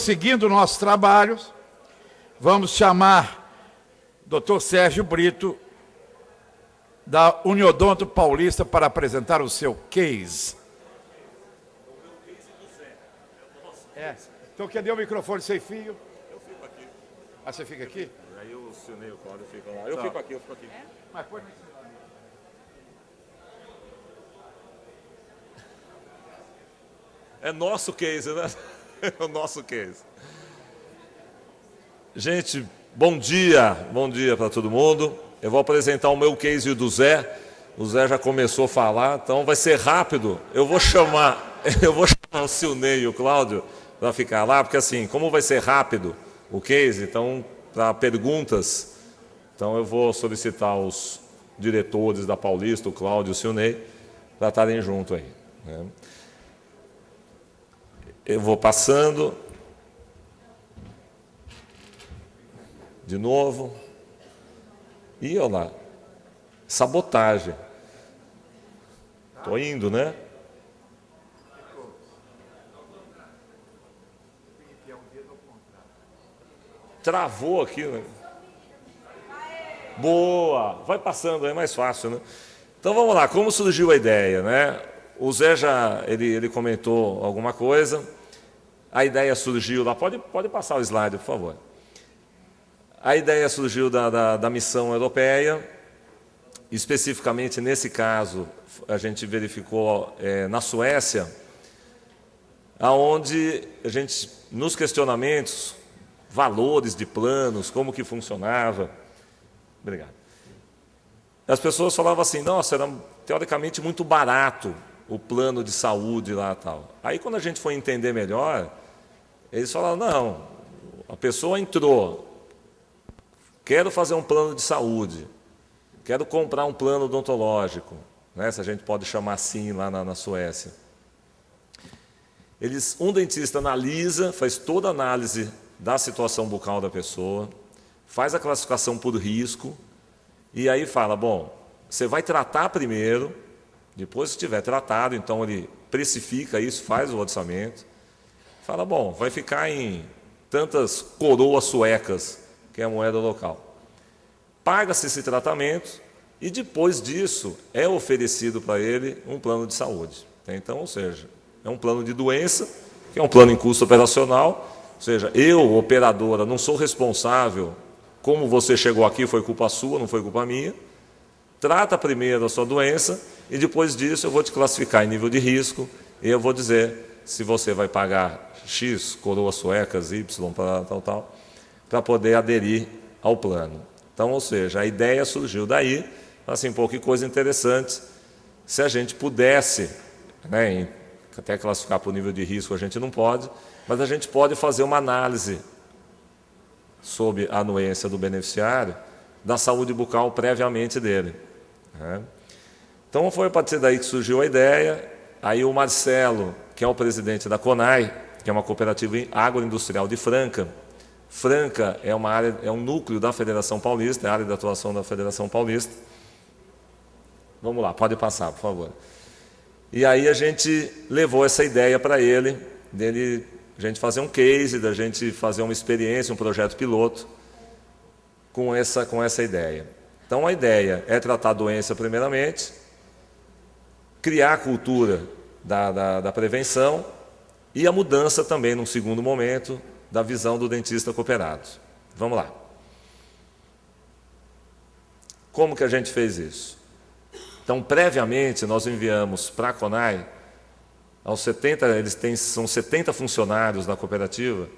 prosseguindo nossos trabalhos, vamos chamar Dr. Sérgio Brito, da Uniodonto Paulista, para apresentar o seu case. Então, cadê o microfone sem fio? Eu fico aqui. Ah, você fica aqui? Aí o Silnei e o Cláudio ficam lá. Eu fico aqui. Mas pode... É nosso case, né? É o nosso case. Gente, bom dia para todo mundo. Eu vou apresentar o meu case do Zé. O Zé já começou a falar, então vai ser rápido. Eu vou chamar o Silnei e o Cláudio para ficar lá, porque assim, como vai ser rápido o case, então, para perguntas, então eu vou solicitar os diretores da Paulista, o Cláudio e o Silnei, para estarem junto aí, né? Eu vou passando. De novo. E olha lá. Sabotagem. Estou indo, né? Travou aqui, né? Boa! Vai passando, é mais fácil, né? Então vamos lá, como surgiu a ideia, né? O Zé já ele comentou alguma coisa. A ideia surgiu lá, pode passar o slide, por favor. A ideia surgiu da missão europeia, especificamente nesse caso, a gente verificou na Suécia, aonde a gente, nos questionamentos, valores de planos, como que funcionava. Obrigado. As pessoas falavam assim, nossa, era teoricamente muito barato o plano de saúde lá e tal. Aí quando a gente foi entender melhor, eles falaram, não, a pessoa entrou, quero fazer um plano de saúde, quero comprar um plano odontológico, né, se a gente pode chamar assim lá na Suécia. Um dentista analisa, faz toda a análise da situação bucal da pessoa, faz a classificação por risco, e aí fala, bom, você vai tratar primeiro, depois que estiver tratado, então ele precifica isso, faz o orçamento, fala, bom, vai ficar em tantas coroas suecas, que é a moeda local. Paga-se esse tratamento e depois disso é oferecido para ele um plano de saúde. Então, ou seja, é um plano de doença, que é um plano em custo operacional, ou seja, eu, operadora, não sou responsável, como você chegou aqui foi culpa sua, não foi culpa minha. Trata primeiro a sua doença e depois disso eu vou te classificar em nível de risco e eu vou dizer se você vai pagar X, coroas suecas, Y, para poder aderir ao plano. Então, ou seja, a ideia surgiu daí, assim, pô, que coisa interessante, se a gente pudesse, né, até classificar por nível de risco a gente não pode, mas a gente pode fazer uma análise sobre a anuência do beneficiário, da saúde bucal previamente dele, né? Então foi a partir daí que surgiu a ideia. Aí o Marcelo, que é o presidente da CONAI, que é uma cooperativa agroindustrial de Franca. Franca é uma área, é um núcleo da Federação Paulista, é a área de atuação da Federação Paulista. Vamos lá, pode passar, por favor. E aí a gente levou essa ideia para ele, dele a gente fazer um case, da gente fazer uma experiência, um projeto piloto com essa ideia. Então a ideia é tratar a doença primeiramente, criar a cultura da prevenção e a mudança também, num segundo momento, da visão do dentista cooperado. Vamos lá. Como que a gente fez isso? Então, previamente, nós enviamos para a CONAI, aos 70, são 70 funcionários da cooperativa,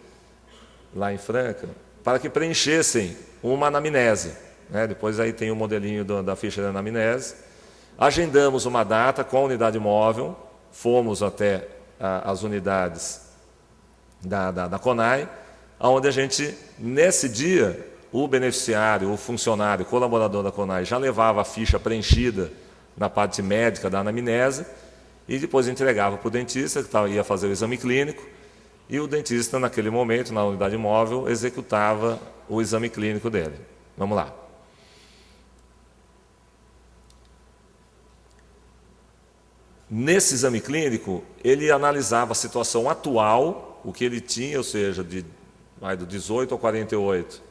lá em Franca, para que preenchessem uma anamnese, né? Depois aí tem o modelinho da ficha de anamnese. Agendamos uma data com a unidade móvel, fomos até as unidades da CONAI, onde a gente, nesse dia, o beneficiário, o funcionário, o colaborador da CONAI já levava a ficha preenchida na parte médica da anamnese e depois entregava para o dentista, que ia fazer o exame clínico, e o dentista, naquele momento, na unidade móvel, executava o exame clínico dele. Vamos lá. Nesse exame clínico, ele analisava a situação atual o que ele tinha, ou seja, do 18 ao 48,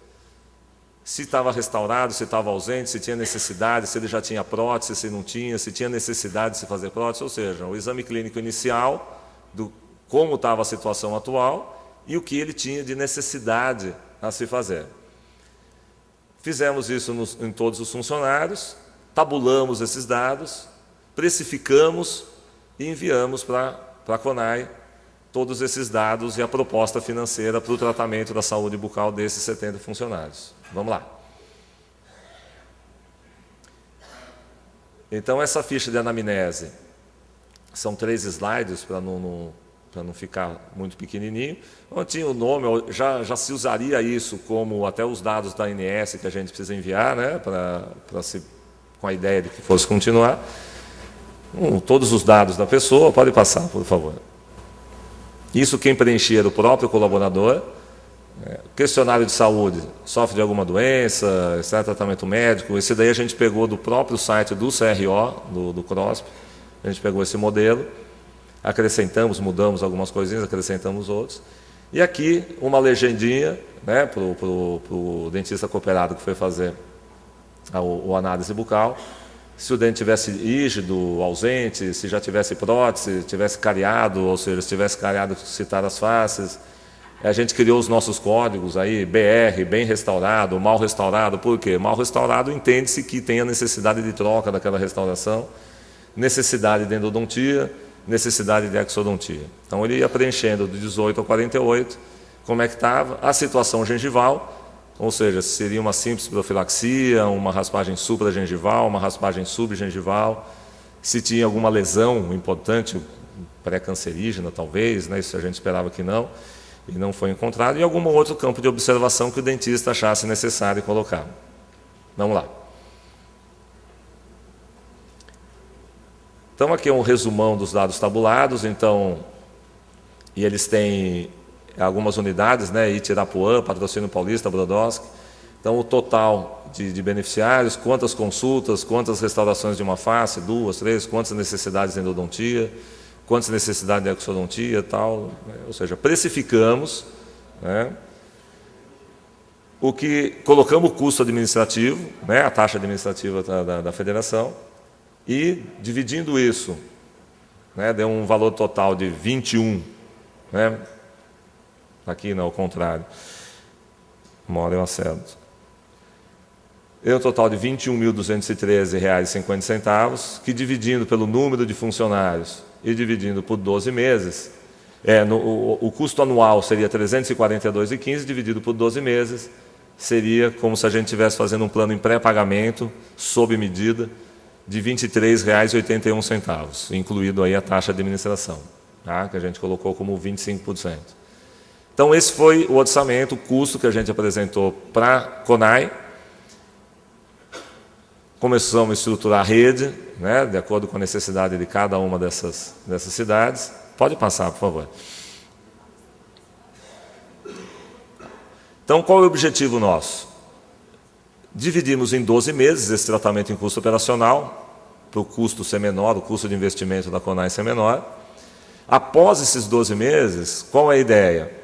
se estava restaurado, se estava ausente, se tinha necessidade, se ele já tinha prótese, se não tinha, se tinha necessidade de se fazer prótese, ou seja, o exame clínico inicial, do como estava a situação atual e o que ele tinha de necessidade a se fazer. Fizemos isso em todos os funcionários, tabulamos esses dados, precificamos e enviamos para a CONAI todos esses dados e a proposta financeira para o tratamento da saúde bucal desses 70 funcionários. Vamos lá. Então, essa ficha de anamnese, são 3 slides para não ficar muito pequenininho. Não tinha o nome, já se usaria isso como até os dados da ANS que a gente precisa enviar, né, com a ideia de que fosse continuar. Todos os dados da pessoa, pode passar, por favor. Isso quem preenchia era o próprio colaborador. Questionário de saúde, sofre de alguma doença, está em tratamento médico. Esse daí a gente pegou do próprio site do CRO, do CROSP. A gente pegou esse modelo, acrescentamos, mudamos algumas coisinhas, acrescentamos outros. E aqui uma legendinha, né, para o dentista cooperado que foi fazer a análise bucal. Se o dente tivesse rígido, ausente, se já tivesse prótese, tivesse cariado, ou seja, se tivesse cariado, citar as faces. A gente criou os nossos códigos aí, BR, bem restaurado, mal restaurado. Por quê? Mal restaurado entende-se que tem a necessidade de troca daquela restauração, necessidade de endodontia, necessidade de exodontia. Então ele ia preenchendo do 18 ao 48, como é que estava, a situação gengival, ou seja, seria uma simples profilaxia, uma raspagem supragengival, uma raspagem subgengival, se tinha alguma lesão importante, pré-cancerígena talvez, né? Isso a gente esperava que não, e não foi encontrado, e algum outro campo de observação que o dentista achasse necessário colocar. Vamos lá. Então aqui é um resumão dos dados tabulados, então, e eles têm algumas unidades, né, Itirapuã, Patrocínio Paulista, Brodowski. Então o total de beneficiários, quantas consultas, quantas restaurações de uma face, 2, 3, quantas necessidades de endodontia, quantas necessidades de exodontia e tal, né? Ou seja, precificamos, né, colocamos o custo administrativo, né, a taxa administrativa da federação, e dividindo isso, né, deu um valor total de 21, né, aqui não, ao contrário, uma hora eu acerto. Deu um total de R$ 21.213,50, que dividindo pelo número de funcionários e dividindo por 12 meses, o custo anual seria R$ 342,15, dividido por 12 meses, seria como se a gente estivesse fazendo um plano em pré-pagamento, sob medida, de R$ 23,81, incluído aí a taxa de administração, tá? Que a gente colocou como 25%. Então, esse foi o orçamento, o custo que a gente apresentou para a CONAI. Começamos a estruturar a rede, né, de acordo com a necessidade de cada uma dessas cidades. Pode passar, por favor. Então, qual é o objetivo nosso? Dividimos em 12 meses esse tratamento em custo operacional, para o custo ser menor, o custo de investimento da CONAI ser menor. Após esses 12 meses, qual é a ideia?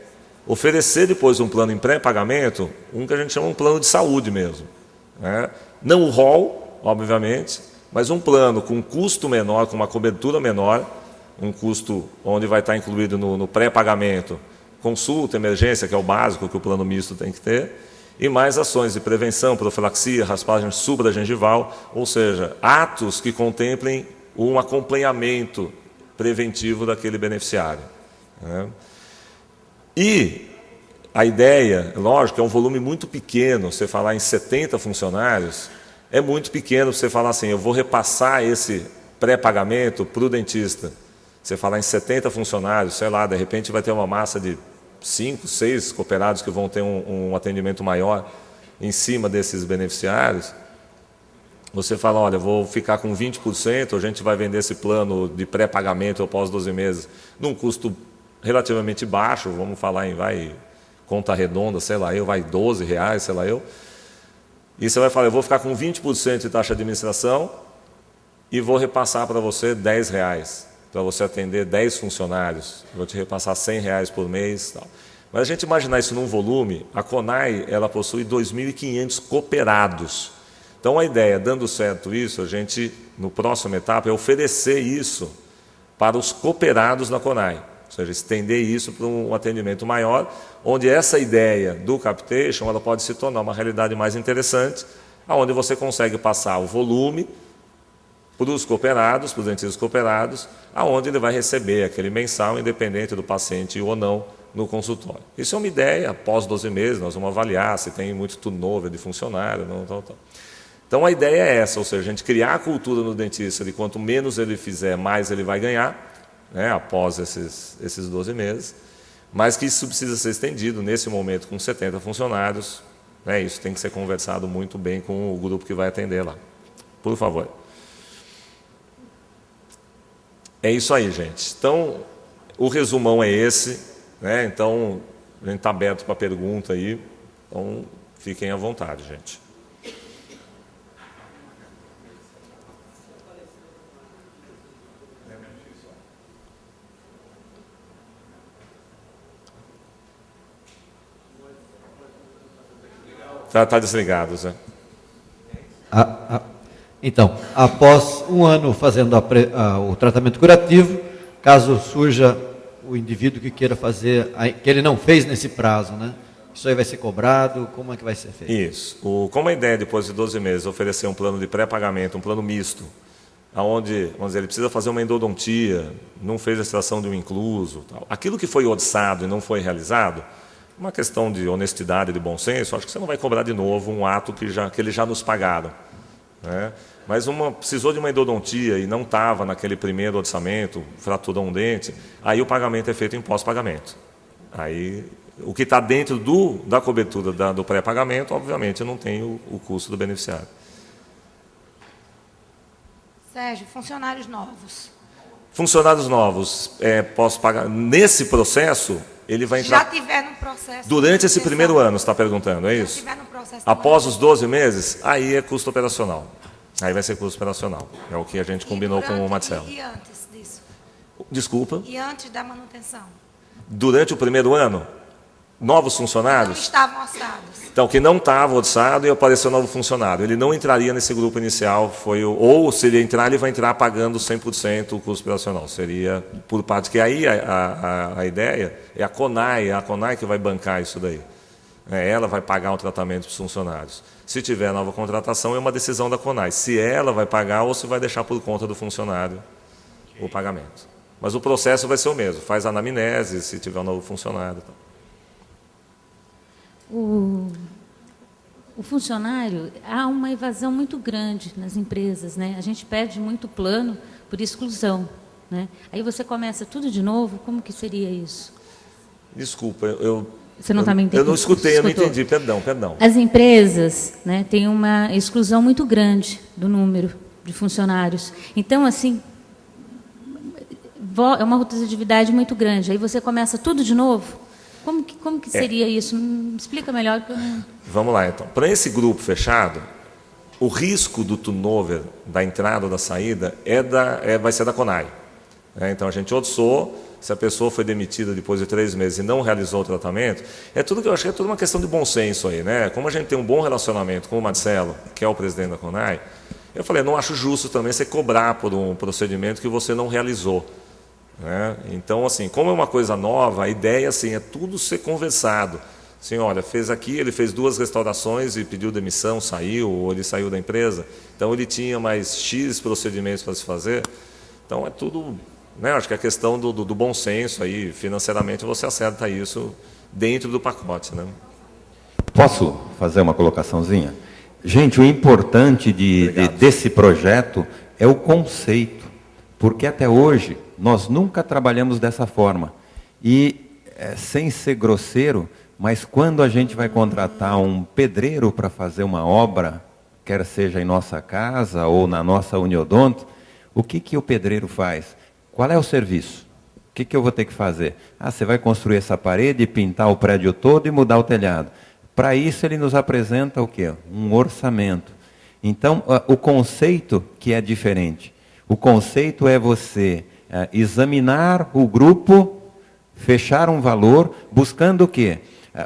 Oferecer depois um plano em pré-pagamento, que a gente chama um plano de saúde mesmo, né? Não o rol, obviamente, mas um plano com um custo menor, com uma cobertura menor, um custo onde vai estar incluído no pré-pagamento consulta, emergência, que é o básico que o plano misto tem que ter, e mais ações de prevenção, profilaxia, raspagem supragengival, ou seja, atos que contemplem um acompanhamento preventivo daquele beneficiário, né? E a ideia, lógico, é um volume muito pequeno. Você falar em 70 funcionários, é muito pequeno você falar assim, eu vou repassar esse pré-pagamento para o dentista. Você falar em 70 funcionários, sei lá, de repente vai ter uma massa de 5, 6 cooperados que vão ter um atendimento maior em cima desses beneficiários. Você fala, olha, eu vou ficar com 20%, a gente vai vender esse plano de pré-pagamento após 12 meses num custo relativamente baixo, vamos falar em conta redonda, sei lá, vai R$12, sei lá eu. E você vai falar, eu vou ficar com 20% de taxa de administração e vou repassar para você R$10. para você atender 10 funcionários, vou te repassar R$100 por mês. Tal. Mas a gente imaginar isso num volume, a CONAI ela possui 2.500 cooperados. Então a ideia, dando certo isso, a gente, no próximo etapa, é oferecer isso para os cooperados na CONAI. Ou seja, estender isso para um atendimento maior, onde essa ideia do Capitation ela pode se tornar uma realidade mais interessante, onde você consegue passar o volume para os cooperados, para os dentistas cooperados, aonde ele vai receber aquele mensal, independente do paciente ou não, no consultório. Isso é uma ideia, após 12 meses, nós vamos avaliar se tem muito turnover de funcionário, não, tal. Então a ideia é essa, ou seja, a gente criar a cultura no dentista de quanto menos ele fizer, mais ele vai ganhar, né, após esses 12 meses, mas que isso precisa ser estendido nesse momento com 70 funcionários, né, isso tem que ser conversado muito bem com o grupo que vai atender lá. Por favor. É isso aí, gente. Então, o resumão é esse, né? Então, a gente está aberto para pergunta aí, então fiquem à vontade, gente. Tá desligado, Zé. Então, após um ano fazendo o tratamento curativo, caso surja o indivíduo que queira fazer, que ele não fez nesse prazo, né? Isso aí vai ser cobrado? Como é que vai ser feito? Isso. Como a ideia, depois de 12 meses, oferecer um plano de pré-pagamento, um plano misto, onde, vamos dizer, ele precisa fazer uma endodontia, não fez a extração de um incluso, tal. Aquilo que foi orçado e não foi realizado, uma questão de honestidade, de bom senso, acho que você não vai cobrar de novo um ato que eles já nos pagaram, né? Mas precisou de uma endodontia e não estava naquele primeiro orçamento, fraturou um dente, aí o pagamento é feito em pós-pagamento. Aí, o que está dentro da cobertura do pré-pagamento, obviamente, não tem o custo do beneficiário. Sérgio, funcionários novos. Funcionários novos, posso pagar. Nesse processo, ele vai entrar. Já tiver no processo. Durante esse primeiro ano, você está perguntando, é isso? Já tiver no processo. Após os 12 meses, aí é custo operacional. Aí vai ser custo operacional. É o que a gente combinou com o Marcelo. E antes disso? Desculpa. E antes da manutenção? Durante o primeiro ano, novos Não funcionários. estavam orçados. Então, que não estava orçado e apareceu novo funcionário. Ele não entraria nesse grupo inicial, ou se ele entrar, ele vai entrar pagando 100% o custo operacional. Seria por parte, que aí a ideia é a CONAI que vai bancar isso daí. Ela vai pagar o tratamento para os funcionários. Se tiver nova contratação, é uma decisão da CONAI. Se ela vai pagar ou se vai deixar por conta do funcionário o pagamento. Mas o processo vai ser o mesmo. Faz a anamnese, se tiver um novo funcionário. O funcionário, há uma evasão muito grande nas empresas, né? A gente perde muito plano por exclusão, né? Aí você começa tudo de novo, como que seria isso? Desculpa, você não está me entendendo? Eu não escutei, eu não entendi, perdão. As empresas, né, têm uma exclusão muito grande do número de funcionários. Então, assim, é uma rotatividade muito grande. Aí você começa tudo de novo. Como que seria isso? Me explica melhor. Que eu não... Vamos lá, então. Para esse grupo fechado, o risco do turnover, da entrada ou da saída, vai ser da CONAI. Então, a gente orçou. Se a pessoa foi demitida depois de 3 meses e não realizou o tratamento, eu acho que é tudo uma questão de bom senso aí, né? Como a gente tem um bom relacionamento com o Marcelo, que é o presidente da CONAI, eu falei, não acho justo também você cobrar por um procedimento que você não realizou, né? Então, assim, como é uma coisa nova, a ideia assim, é tudo ser conversado. Assim, olha, ele fez 2 restaurações e pediu demissão, saiu, ou ele saiu da empresa, então ele tinha mais X procedimentos para se fazer, então é tudo... Acho que a questão do bom senso aí, financeiramente, você acerta isso dentro do pacote, né? Posso fazer uma colocaçãozinha? Gente, o importante desse projeto é o conceito, porque até hoje nós nunca trabalhamos dessa forma. E, sem ser grosseiro, mas quando a gente vai contratar um pedreiro para fazer uma obra, quer seja em nossa casa ou na nossa Uniodonto, o que o pedreiro faz? Qual é o serviço? O que eu vou ter que fazer? Você vai construir essa parede, pintar o prédio todo e mudar o telhado. Para isso, ele nos apresenta o quê? Um orçamento. Então, o conceito que é diferente. O conceito é você examinar o grupo, fechar um valor, buscando o quê?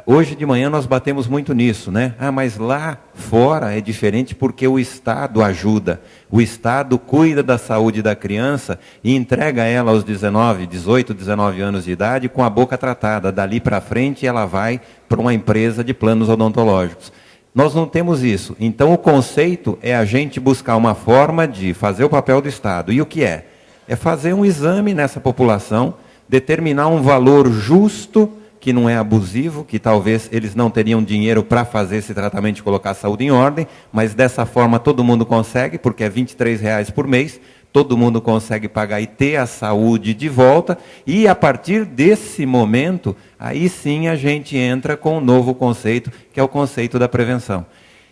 Hoje de manhã nós batemos muito nisso, né? Mas lá fora é diferente porque o Estado ajuda. O Estado cuida da saúde da criança e entrega ela aos 18, 19 anos de idade com a boca tratada. Dali para frente ela vai para uma empresa de planos odontológicos. Nós não temos isso. Então o conceito é a gente buscar uma forma de fazer o papel do Estado. E o que é? É fazer um exame nessa população, determinar um valor justo, que não é abusivo, que talvez eles não teriam dinheiro para fazer esse tratamento e colocar a saúde em ordem, mas dessa forma todo mundo consegue, porque é R$ 23,00 por mês, todo mundo consegue pagar e ter a saúde de volta, e a partir desse momento, aí sim a gente entra com um novo conceito, que é o conceito da prevenção.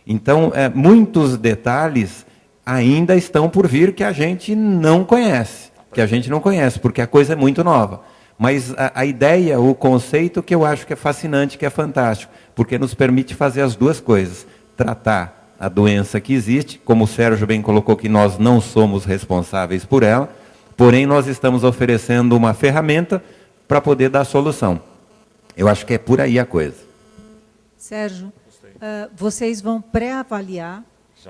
Então, muitos detalhes ainda estão por vir que a gente não conhece, porque a coisa é muito nova. Mas a ideia, o conceito que eu acho que é fascinante, que é fantástico, porque nos permite fazer as duas coisas. Tratar a doença que existe, como o Sérgio bem colocou que nós não somos responsáveis por ela, porém nós estamos oferecendo uma ferramenta para poder dar solução. Eu acho que é por aí a coisa. Sérgio, vocês vão pré-avaliar,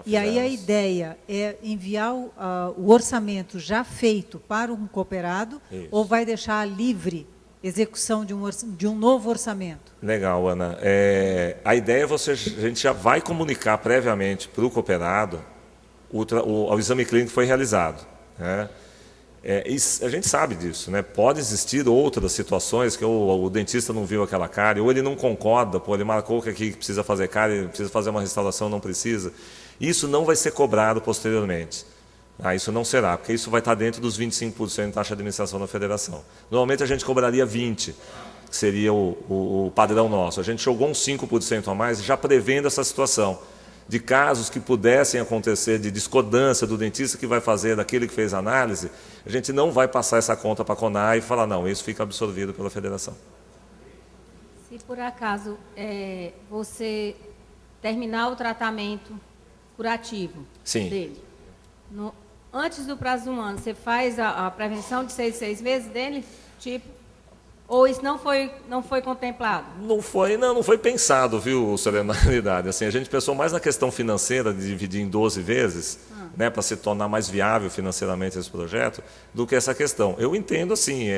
e aí a ideia é enviar o orçamento já feito para um cooperado. Isso. Ou vai deixar livre execução de um novo orçamento? Legal, Ana. A ideia é a gente já vai comunicar previamente para o cooperado o exame clínico que foi realizado, né? A gente sabe disso, né? Pode existir outras situações que o dentista não viu aquela cárie, ou ele não concorda, ele marcou que aqui precisa fazer cárie, precisa fazer uma restauração, não precisa. Isso não vai ser cobrado posteriormente. Isso não será, porque isso vai estar dentro dos 25% de taxa de administração da federação. Normalmente a gente cobraria 20%, que seria o padrão nosso. A gente jogou uns 5% a mais, já prevendo essa situação de casos que pudessem acontecer de discordância do dentista que vai fazer daquele que fez a análise. A gente não vai passar essa conta para a CONAI e falar, não, isso fica absorvido pela federação. Se por acaso você terminar o tratamento curativo dele, antes do prazo de um ano, você faz a prevenção de 6 meses dele, ou isso não foi contemplado? Não foi pensado, viu, Serenidade? Assim, a gente pensou mais na questão financeira, de dividir em 12 vezes, né, para se tornar mais viável financeiramente esse projeto, do que essa questão. Eu entendo assim,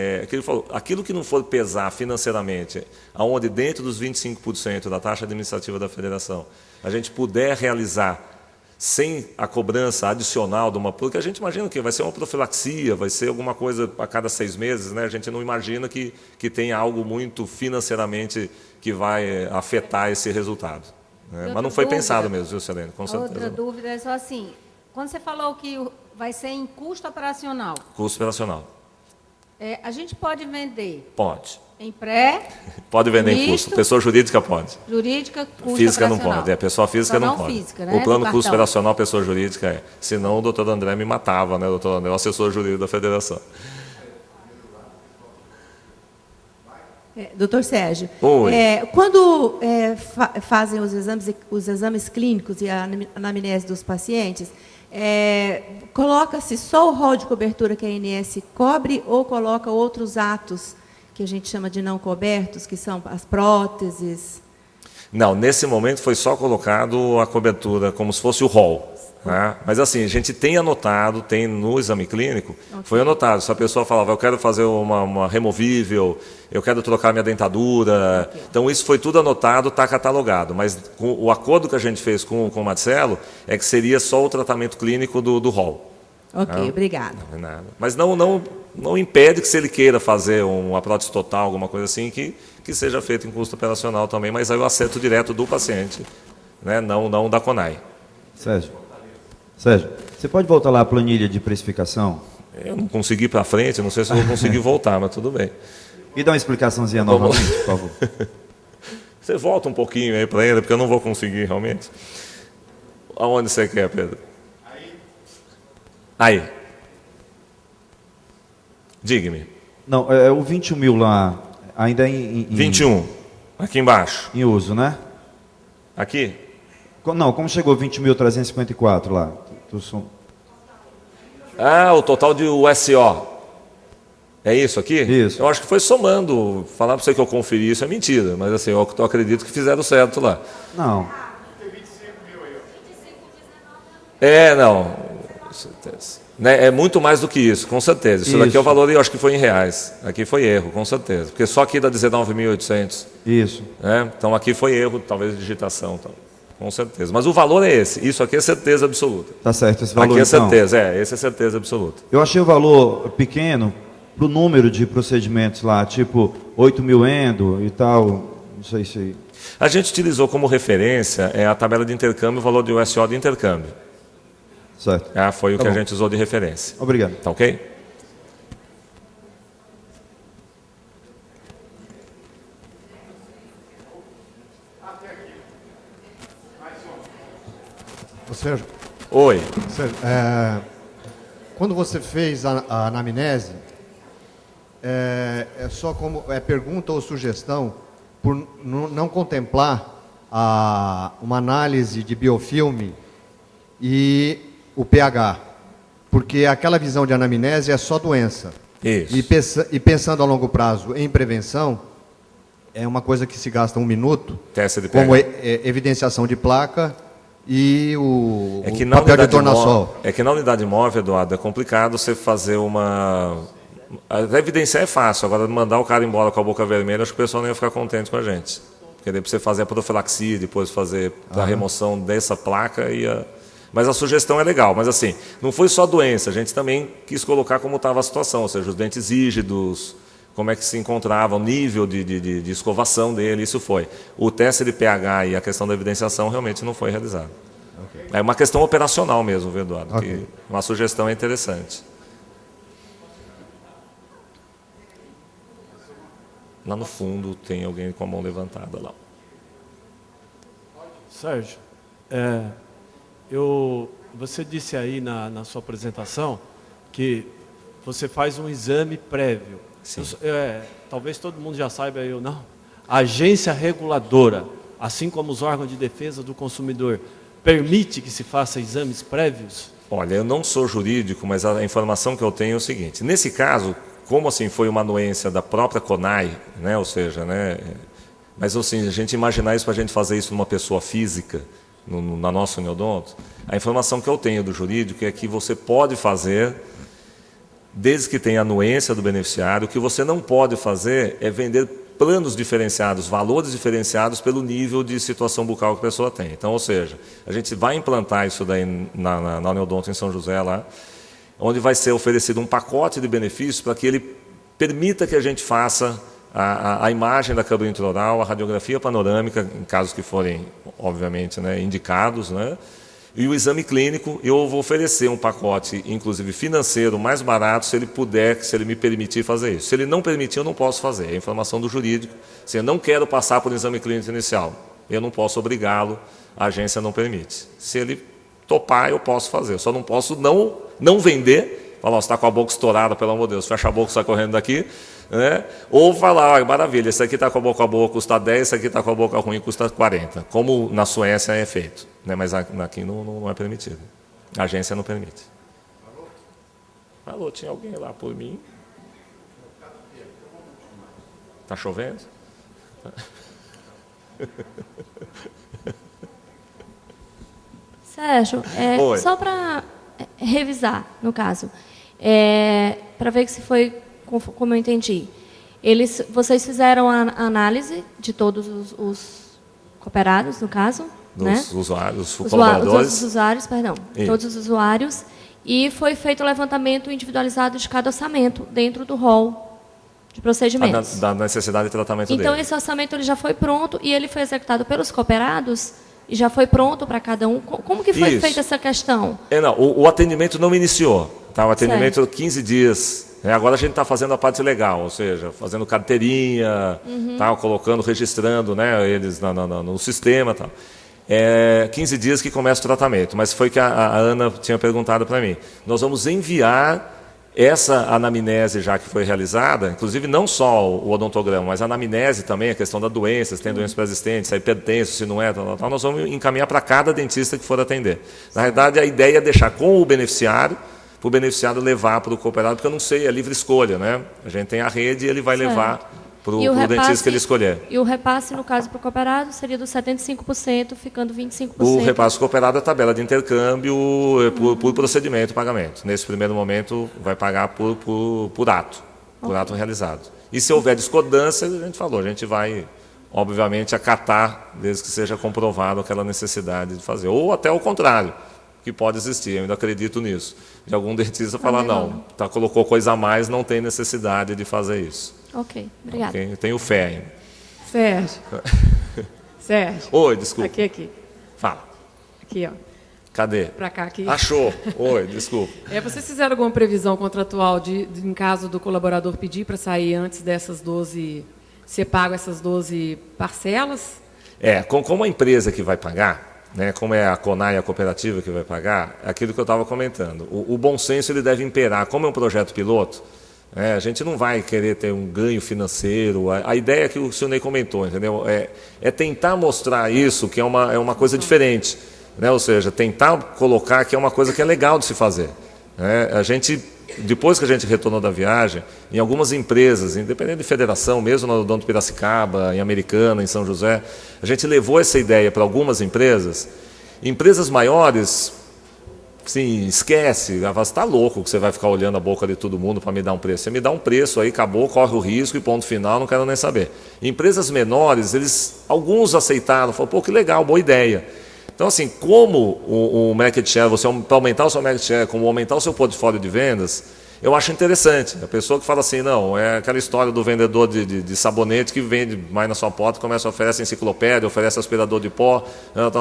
aquilo que não for pesar financeiramente, aonde dentro dos 25% da taxa administrativa da federação, a gente puder realizar sem a cobrança adicional de uma... Porque a gente imagina que vai ser uma profilaxia, vai ser alguma coisa a cada 6 meses, né? A gente não imagina que tenha algo muito financeiramente que vai afetar esse resultado, né? Mas não foi pensado mesmo, viu, Selene? Com certeza. Outra dúvida é só assim, quando você falou que vai ser em custo operacional... Custo operacional. A gente pode vender... Pode. Em pré... Pode vender em custo. Pessoa jurídica pode. Jurídica, custo física operacional. não pode. Pessoa física não pode. Física, né? O plano custo operacional, pessoa jurídica Senão o doutor André me matava, né? O doutor André é o assessor jurídico da federação. Doutor Sérgio, Oi. Quando fazem os exames clínicos e a anamnese dos pacientes, coloca-se só o rol de cobertura que a ANS cobre ou coloca outros atos que a gente chama de não cobertos, que são as próteses? Não, nesse momento foi só colocado a cobertura, como se fosse o rol. Né? Mas assim, a gente tem anotado, tem no exame clínico, foi anotado. Se a pessoa falava, eu quero fazer uma removível, eu quero trocar minha dentadura. Então isso foi tudo anotado, está catalogado. Mas o acordo que a gente fez com o Marcelo é que seria só o tratamento clínico do rol. Ok, obrigada. Não é nada. Mas não impede que, se ele queira fazer uma prótese total, alguma coisa assim, que seja feito em custo operacional também, mas aí o acerto direto do paciente, né? não da CONAI. Sérgio, você pode voltar lá à planilha de precificação? Eu não consegui ir para frente, não sei se eu vou conseguir voltar, mas tudo bem. E dá uma explicaçãozinha novamente, por favor. Você volta um pouquinho aí para ele, porque eu não vou conseguir realmente. Aonde você quer, Pedro? Aí. Diga-me. Não, o 21 mil lá, ainda em 21, aqui embaixo. Em uso, né? Aqui? Não, como chegou 20.354 lá? O total de USO. É isso aqui? Isso. Eu acho que foi somando. Falar para você que eu conferi isso é mentira, mas assim, eu acredito que fizeram certo lá. Não. Não. Com certeza. Né? É muito mais do que isso, com certeza. Isso daqui é o valor, eu acho que foi em reais. Aqui foi erro, com certeza. Porque só aqui dá 19.800. Isso. Né? Então aqui foi erro, talvez, de digitação. Então, com certeza. Mas o valor é esse. Isso aqui é certeza absoluta. Tá certo, esse valor aqui é então. certeza, esse é certeza absoluta. Eu achei o valor pequeno para o número de procedimentos lá, tipo 8.000 endo e tal, não sei se... A gente utilizou como referência a tabela de intercâmbio, o valor de USO de intercâmbio. Certo. Foi o que a gente usou de referência. Obrigado. Tá ok? Sérgio. Oi. Sérgio, quando você fez a anamnese, é só como pergunta ou sugestão por não contemplar uma análise de biofilme e o pH, porque aquela visão de anamnese é só doença. Isso. E pensando a longo prazo em prevenção, é uma coisa que se gasta 1 minuto, teste de pH. como evidenciação de placa e o na papel de tornassol. É que na unidade móvel, Eduardo, é complicado você fazer uma... A evidenciar é fácil, agora mandar o cara embora com a boca vermelha, acho que o pessoal não ia ficar contente com a gente. Porque daí você fazer a profilaxia, depois fazer a remoção dessa placa, mas a sugestão é legal. Mas assim, não foi só doença, a gente também quis colocar como estava a situação, ou seja, os dentes rígidos, como é que se encontrava, o nível de escovação dele, isso foi. O teste de pH e a questão da evidenciação realmente não foi realizado. Okay. É uma questão operacional mesmo, viu, Eduardo? Okay. Que uma sugestão é interessante. Lá no fundo tem alguém com a mão levantada lá. Sérgio, você disse aí na sua apresentação que você faz um exame prévio. Sim. Talvez todo mundo já saiba, eu não. A agência reguladora, assim como os órgãos de defesa do consumidor, permite que se faça exames prévios? Olha, eu não sou jurídico, mas a informação que eu tenho é o seguinte. Nesse caso, como assim foi uma anuência da própria CONAI, né, ou seja, né, mas assim, a gente imaginar isso para a gente fazer isso numa pessoa física, na nossa Uniodonto, a informação que eu tenho do jurídico é que você pode fazer, desde que tenha anuência do beneficiário. O que você não pode fazer é vender planos diferenciados, valores diferenciados pelo nível de situação bucal que a pessoa tem. Então, ou seja, a gente vai implantar isso daí na Uniodonto em São José, lá, onde vai ser oferecido um pacote de benefícios para que ele permita que a gente faça a imagem da câmara intraoral, a radiografia panorâmica, em casos que forem, obviamente, né, indicados, né, e o exame clínico. Eu vou oferecer um pacote, inclusive financeiro, mais barato, se ele puder, se ele me permitir fazer isso. Se ele não permitir, eu não posso fazer. É a informação do jurídico. Se eu não quero passar por um exame clínico inicial, eu não posso obrigá-lo, a agência não permite. Se ele topar, eu posso fazer. Eu só não posso não vender, falar, você está com a boca estourada, pelo amor de Deus, fecha a boca, sai correndo daqui, né? Ou falar, maravilha, esse aqui está com a boca boa, custa 10, esse aqui está com a boca ruim, custa 40, como na Suécia é feito, né? Mas aqui não é permitido, a agência não permite. Alô, tinha alguém lá por mim? Está chovendo? Sérgio, só para revisar, no caso, para ver que se foi como eu entendi. Vocês fizeram a análise de todos os cooperados, no caso, dos né? usuários, colaboradores. Os usuários, perdão. Todos os usuários. E foi feito o levantamento individualizado de cada orçamento dentro do rol de procedimentos. Da necessidade de tratamento dele. Então, esse orçamento ele já foi pronto e ele foi executado pelos cooperados e já foi pronto para cada um. Como que foi feita essa questão? Não, o atendimento não iniciou. Tá? O atendimento 15 dias. Agora a gente está fazendo a parte legal, ou seja, fazendo carteirinha, tá, colocando, registrando, né, eles no sistema. Tá. 15 dias que começa o tratamento, mas foi que a Ana tinha perguntado para mim. Nós vamos enviar essa anamnese já que foi realizada, inclusive não só o odontograma, mas a anamnese também, a questão da doença, se tem doença pré-existente, se é hipertenso, se não é, tal, nós vamos encaminhar para cada dentista que for atender. Na verdade, a ideia é deixar com o beneficiário, para o beneficiário levar para o cooperado, porque eu não sei, é livre escolha, né? A gente tem a rede e ele vai levar para o dentista que ele escolher. E o repasse, no caso, para o cooperado, seria dos 75%, ficando 25%. O repasse cooperado é a tabela de intercâmbio por procedimento de pagamento. Nesse primeiro momento, vai pagar por ato, ato realizado. E se houver discordância, a gente falou, a gente vai, obviamente, acatar, desde que seja comprovado aquela necessidade de fazer. Ou até o contrário, que pode existir, eu ainda acredito nisso. De algum dentista falar, não, colocou coisa a mais, não tem necessidade de fazer isso. Ok, obrigada. Okay? Eu tenho fé ainda. Sérgio. Sérgio. Oi, desculpa. Aqui. Fala. Aqui, ó. Cadê? Para cá, aqui. Achou. Oi, desculpa. Vocês fizeram alguma previsão contratual em caso do colaborador pedir para sair antes dessas 12, ser pago essas 12 parcelas? Como a empresa que vai pagar, né, como é a CONAI, a cooperativa que vai pagar, é aquilo que eu estava comentando. O bom senso ele deve imperar. Como é um projeto piloto, a gente não vai querer ter um ganho financeiro. A ideia que o senhor Ney comentou, entendeu? É tentar mostrar isso, que é uma coisa diferente. Né? Ou seja, tentar colocar que é uma coisa que é legal de se fazer. Né? A gente, depois que a gente retornou da viagem, em algumas empresas, independente de federação, mesmo no Odonto Piracicaba, em Americana, em São José, a gente levou essa ideia para algumas empresas. Empresas maiores, sim, esquece, você está louco que você vai ficar olhando a boca de todo mundo para me dar um preço. Você me dá um preço, aí acabou, corre o risco e ponto final, não quero nem saber. Empresas menores, alguns aceitaram, falaram, pô, que legal, boa ideia. Então, assim, como o market share, para aumentar o seu market share, como aumentar o seu portfólio de vendas, eu acho interessante. A pessoa que fala assim, não, é aquela história do vendedor de sabonete que vende mais na sua porta, começa a oferecer enciclopédia, oferece aspirador de pó,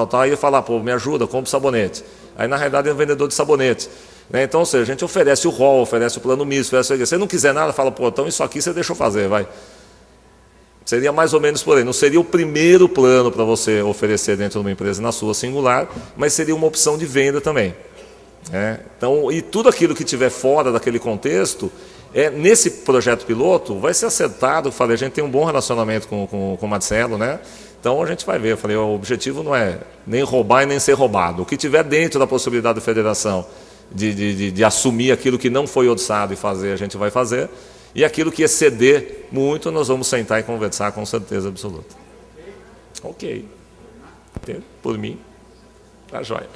tal, e fala, pô, me ajuda, compra sabonete. Aí, na realidade, é um vendedor de sabonete. Né? Então, ou seja, a gente oferece o rol, oferece o plano misto, oferece... Se você não quiser nada, fala, pô, então isso aqui você deixa eu fazer, vai. Seria mais ou menos por aí. Não seria o primeiro plano para você oferecer dentro de uma empresa na sua singular, mas seria uma opção de venda também. Então, e tudo aquilo que estiver fora daquele contexto, nesse projeto piloto, vai ser acertado. Eu falei, a gente tem um bom relacionamento com o Marcelo, né? Então a gente vai ver. Eu falei, o objetivo não é nem roubar e nem ser roubado. O que tiver dentro da possibilidade da federação de assumir aquilo que não foi orçado e fazer, a gente vai fazer. E aquilo que exceder muito, nós vamos sentar e conversar com certeza absoluta. Ok. Por mim, tá jóia.